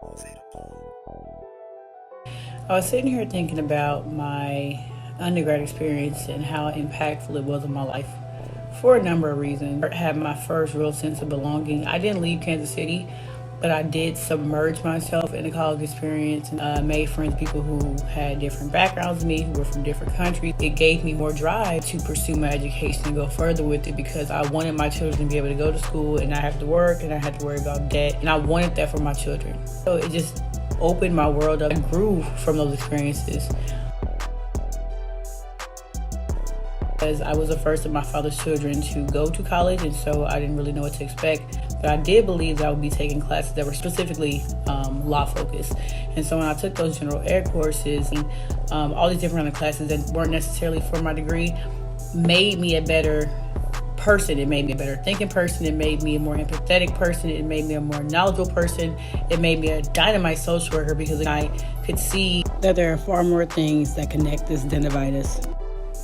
I was sitting here thinking about my undergrad experience and how impactful it was in my life for a number of reasons. I had my first real sense of belonging. I didn't leave Kansas City, but I did submerge myself in the college experience and made friends, people who had different backgrounds than me, who were from different countries. It gave me more drive to pursue my education and go further with it because I wanted my children to be able to go to school and not have to work and not have to worry about debt. And I wanted that for my children. So it just opened my world up and grew from those experiences. As I was the first of my father's children to go to college, and so I didn't really know what to expect. But I did believe that I would be taking classes that were specifically law focused. And so when I took those general ed courses and all these different other classes that weren't necessarily for my degree, made me a better person. It made me a better thinking person. It made me a more empathetic person. It made me a more knowledgeable person. It made me a dynamite social worker because I could see that there are far more things that connect us than divide us.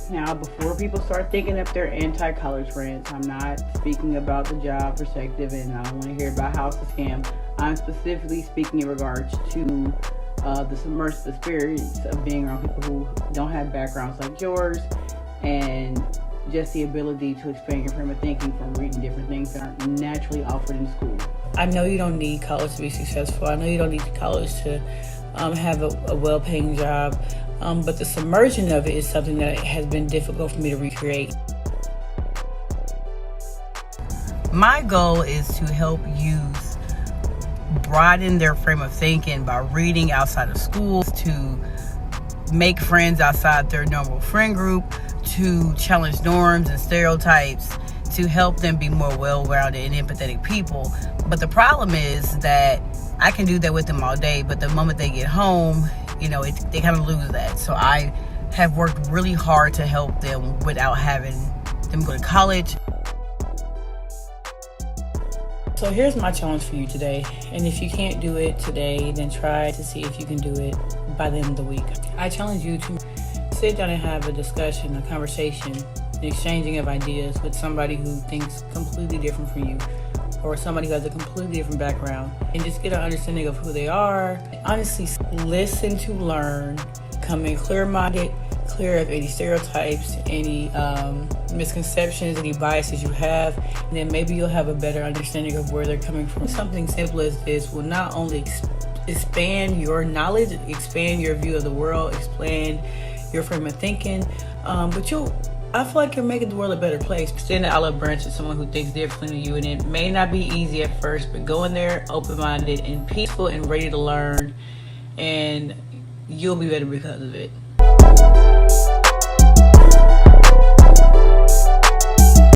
Now, before people start thinking up their anti-college rants, I'm not speaking about the job perspective, and I don't want to hear about how it's a scam. I'm specifically speaking in regards to the submersive experience of being around people who don't have backgrounds like yours, and just the ability to expand your frame of thinking from reading different things that aren't naturally offered in school. I know you don't need college to be successful. I know you don't need college to have a well-paying job. But the submersion of it is something that has been difficult for me to recreate. My goal is to help youth broaden their frame of thinking by reading outside of school, to make friends outside their normal friend group, to challenge norms and stereotypes, to help them be more well-rounded and empathetic people. But the problem is that I can do that with them all day, but the moment they get home, they kind of lose that. So I have worked really hard to help them without having them go to college. So here's my challenge for you today. And if you can't do it today, then try to see if you can do it by the end of the week. I challenge you to sit down and have a discussion, a conversation, an exchanging of ideas with somebody who thinks completely different from you, or somebody who has a completely different background, and just get an understanding of who they are. Honestly, listen to learn, come in clear-minded, clear of any stereotypes, any misconceptions, any biases you have, and then maybe you'll have a better understanding of where they're coming from. Something simple as this will not only expand your knowledge, expand your view of the world, expand your frame of thinking, but I feel like you're making the world a better place. Extend the olive branch to someone who thinks differently than you, and it may not be easy at first, but go in there open-minded and peaceful and ready to learn, and you'll be better because of it.